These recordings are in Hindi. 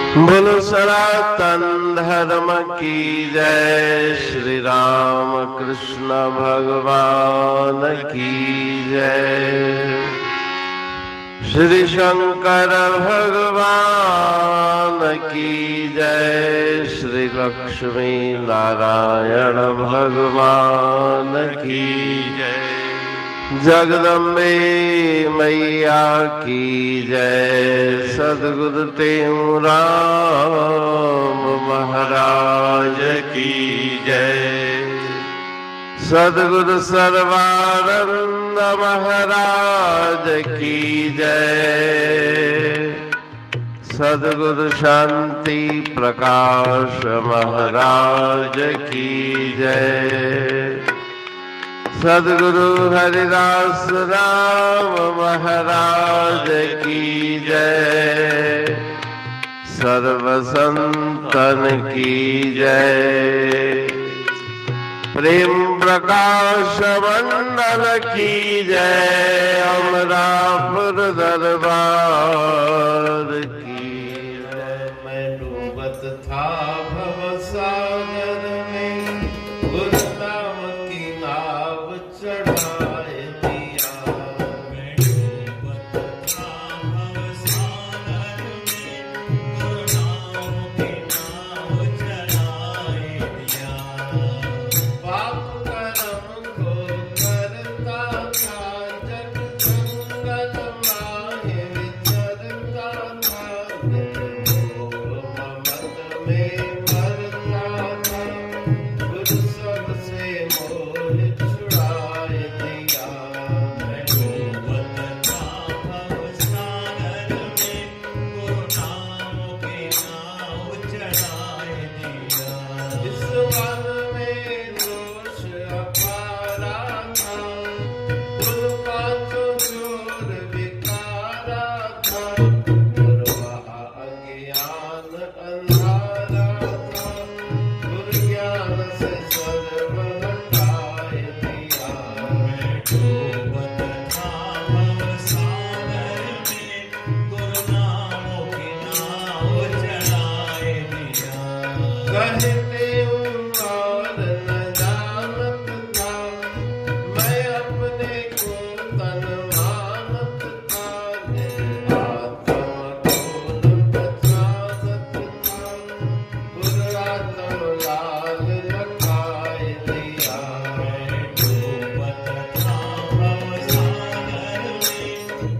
बोलो सनातन धर्म की जय। श्री राम कृष्ण भगवान की जय। श्री शंकर भगवान की जय। श्री लक्ष्मी नारायण भगवान की जय। जगदम्बे मैया की जय। सद्गुरु राम महाराज की जय। सद्गुरु सर्वानंद महाराज की जय। सद्गुरु शांति प्रकाश महाराज की जय। सद्गुरु हरिदास राम महाराज की जय। सर्व संतन की जय। प्रेम प्रकाश मंडल की जय। अमरापुर दरबार की जय। मैं डूबत था भव सागर में, गुरु नाम की नाव चढ़ाए दिया। मैं डूबत था भव सागर में, गुरु नाम की नाव चढ़ाए दिया। पाप कर्म को करता था, जग जंगल माहे विचरता था। ममत में मरता था, गुरु सबसे मोह छुड़ाए दिया। मैं डूबत था भव सागर में, गुरु नाम की नाव चढ़ाए दिया। इस वन में दोष अपारा था, कुल पाँचों चोर बिकारा था। गुरुवा अज्ञान अंधारा था, गुरु ज्ञान से सर्व हटाए दिया। मैं डूबत था भव सागर में, गुरु नाम की नाव चढ़ाए दिया। कहते हूँ और न जानत था, मैं अपने को तन मानत था। आत्म को न पहचानत था, गुरु आत्म लाल लखाए दिया। मैं डूबत था भव सागर में,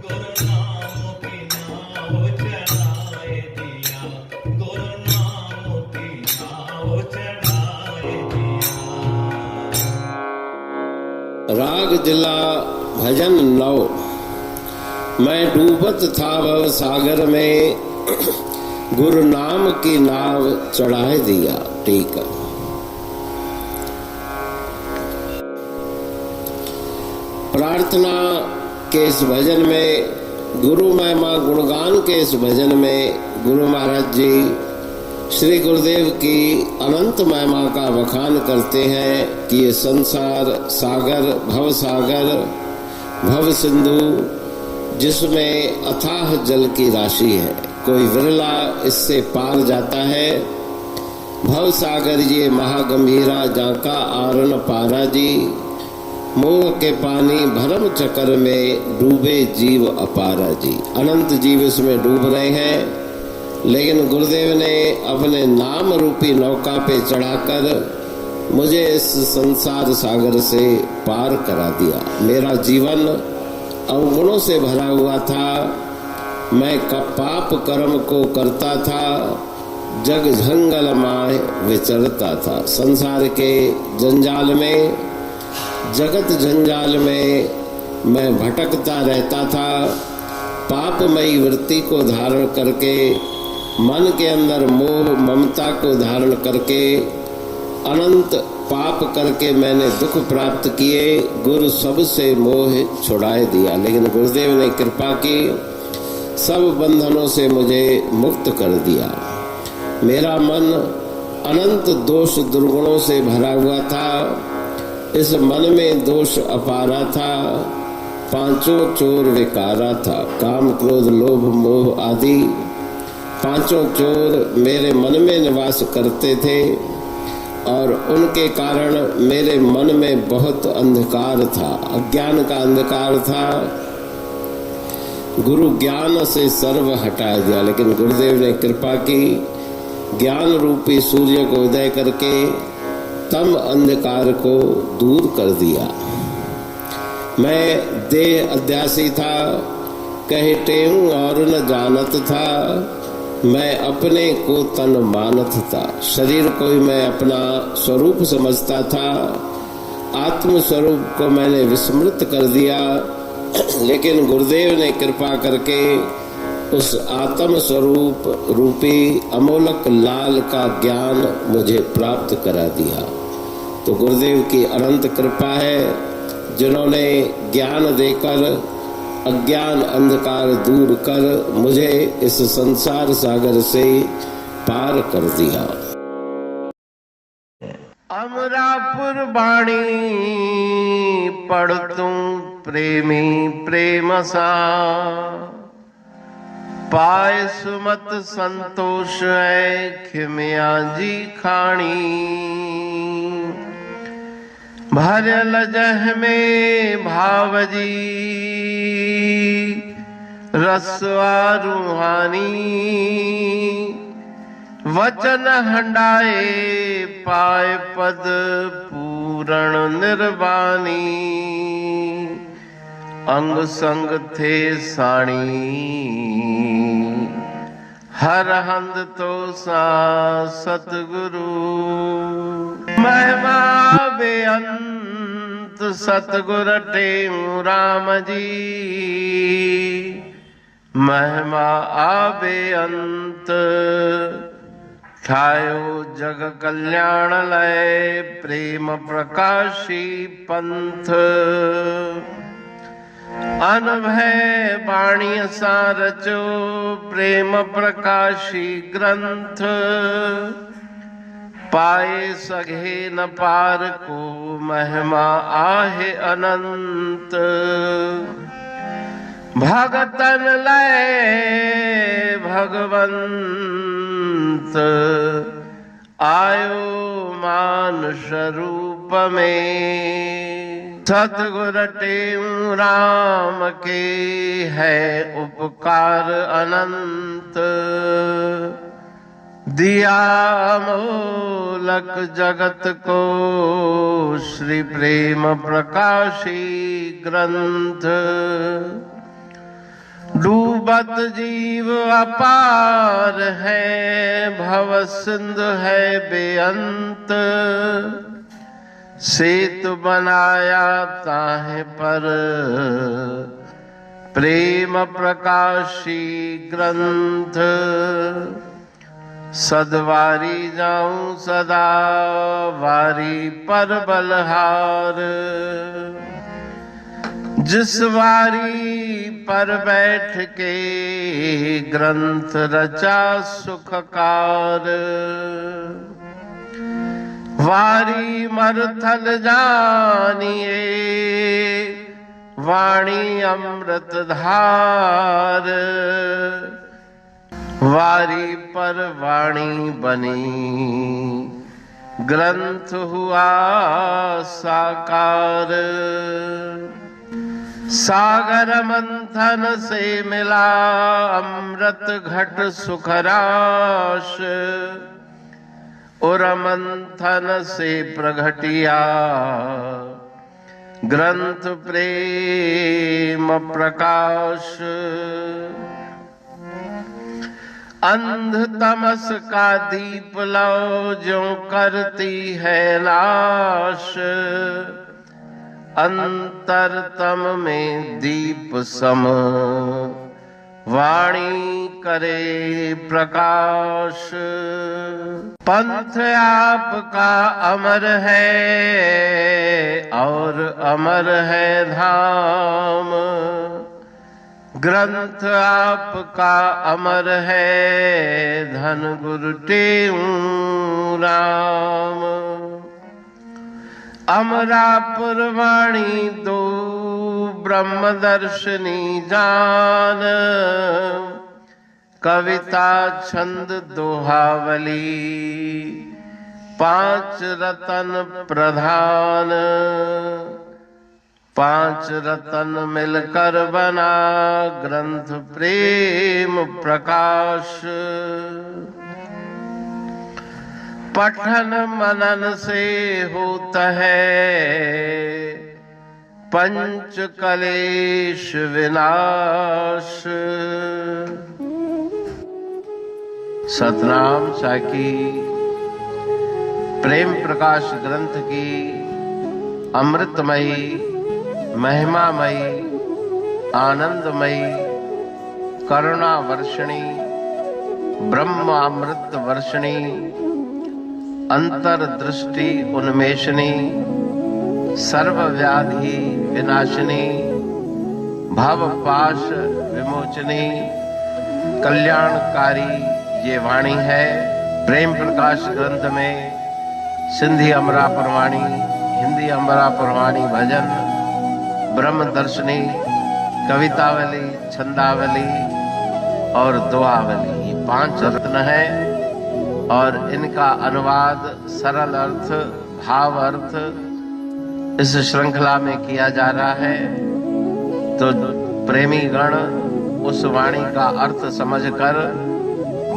गुरु नाम की नाव चढ़ाए दिया। गुरु नाम की नाव चढ़ाए दिया। राग जिला भजन 9। मैं डूबत था भव सागर में, गुरु नाम की नाव चढ़ाए दिया। ठीक है। प्रार्थना के इस भजन में, गुरु महिमा गुणगान के इस भजन में गुरु महाराज जी श्री गुरुदेव की अनंत महिमा का बखान करते हैं कि ये संसार सागर, भव सिंधु, जिसमें अथाह जल की राशि है, कोई विरला इससे पार जाता है। भव सागर ये महागंभीरा, जाका आरण पारा जी। मोह के पानी भरम चक्कर में डूबे जीव अपारा जी। अनंत जीव इसमें डूब रहे हैं, लेकिन गुरुदेव ने अपने नाम रूपी नौका पे चढ़ाकर मुझे इस संसार सागर से पार करा दिया। मेरा जीवन अवगुणों से भरा हुआ था। मैं पाप कर्म को करता था, जग जंगल माय विचरता था। संसार के जंजाल में, जगत जंजाल में मैं भटकता रहता था। पापमयी वृत्ति को धारण करके, मन के अंदर मोह ममता को धारण करके, अनंत पाप करके मैंने दुख प्राप्त किए। गुरु सबसे मोह छुड़ाए दिया, लेकिन गुरुदेव ने कृपा की, सब बंधनों से मुझे मुक्त कर दिया। मेरा मन अनंत दोष दुर्गुणों से भरा हुआ था। इस मन में दोष अपारा था, पांचों चोर विकारा था। काम क्रोध लोभ मोह आदि पांचों चोर मेरे मन में निवास करते थे और उनके कारण मेरे मन में बहुत अंधकार था, अज्ञान का अंधकार था। गुरु ज्ञान से सर्व हटा दिया, लेकिन गुरुदेव ने कृपा की, ज्ञान रूपी सूर्य को उदय करके तम अंधकार को दूर कर दिया। मैं देह अध्यासी था, कहते हूँ और न जानत था, मैं अपने को तन मानत था। शरीर को ही मैं अपना स्वरूप समझता था, आत्म स्वरूप को मैंने विस्मृत कर दिया। लेकिन गुरुदेव ने कृपा करके उस आत्म स्वरूप रूपी अमोलक लाल का ज्ञान मुझे प्राप्त करा दिया। तो गुरुदेव की अनंत कृपा है, जिन्होंने ज्ञान देकर अज्ञान अंधकार दूर कर मुझे इस संसार सागर से पार कर दिया। अमरापुर बाणी पढ़तूं प्रेमी प्रेम सा, पाए सुमत संतोष है खिमिया जी खाणी। भरल जह में भावजी रसवा रूहानी, वचन हंडाए पाए पद पूरण निर्वाणी। अंग संग थे साणी हर हंद तो सा सतगुरु। महिमा बेअंत सतगुर टेऊ राम जी, महिमा आबे अंत ठायो जग कल्याण लय प्रेम प्रकाशी पंथ। अनभय बाणी सा रचो प्रेम प्रकाशी ग्रंथ। पाए सघे न पार को महिमा आहे अनंत। भगतन लय भगवंत आयो मानुष रूप में। सतगुर टेऊ राम के है उपकार अनंत। दिया मोलक जगत को श्री प्रेम प्रकाशी ग्रंथ। डूबत जीव अपार है भव सिंधु है बेअंत। सेतु बनाया ताहे पर प्रेम प्रकाशी ग्रंथ। सदवारी जाऊं सदा वारी पर बलहार। जिस वारी पर बैठ के ग्रंथ रचा सुखकार। वारी मरथल जानिए वाणी अमृत धार। वारी पर वाणी बनी ग्रंथ हुआ साकार। सागर मंथन से मिला अमृत घट सुखराश। और मंथन से प्रगटिया ग्रंथ प्रेम प्रकाश। अंध तमस का दीप लो जो करती है नाश। अंतरतम में दीप सम वाणी करे प्रकाश। पंथ आपका अमर है और अमर है धाम। ग्रंथ आपका अमर है धन गुरु टेऊ राम। अमरापुर वाणी दो ब्रह्मदर्शनी जान। कविता छंद दोहावली, पांच रतन प्रधान, पांच रतन मिलकर बना ग्रंथ प्रेम प्रकाश। पठन मनन से होता है पंच कलेश विनाश। सतनाम साखी प्रेम प्रकाश ग्रंथ की अमृतमयी, महिमामयी, आनंदमयी, करुणा वर्षिणी, ब्रह्म अमृत वर्षिणी, अंतर्दृष्टि उन्मेषणी, सर्व व्याधि विनाशिनी, भव पाश विमोचनी, कल्याणकारी ये वाणी है। प्रेम प्रकाश ग्रंथ में सिंधी अमरा परवाणी, हिंदी अमरा परवाणी भजन, ब्रह्म दर्शनी, कवितावली, छंदावली और दुआवली, ये पांच रत्न हैं और इनका अनुवाद सरल अर्थ, भाव अर्थ इस श्रृंखला में किया जा रहा है। तो प्रेमी गण उस वाणी का अर्थ समझकर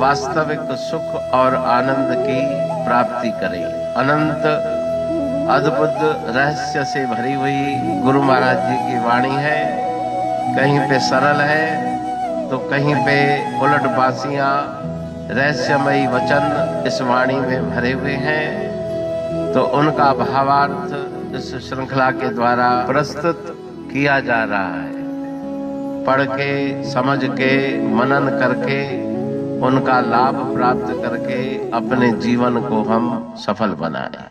वास्तविक सुख और आनंद की प्राप्ति करें। अनंत अद्भुत रहस्य से भरी हुई गुरु महाराज जी की वाणी है। कहीं पे सरल है तो कहीं पे उलट बासियां, रहस्यमयी वचन इस वाणी में भरे हुए हैं। तो उनका भावार्थ इस श्रृंखला के द्वारा प्रस्तुत किया जा रहा है। पढ़ के, समझ के, मनन करके, उनका लाभ प्राप्त करके अपने जीवन को हम सफल बनाएं।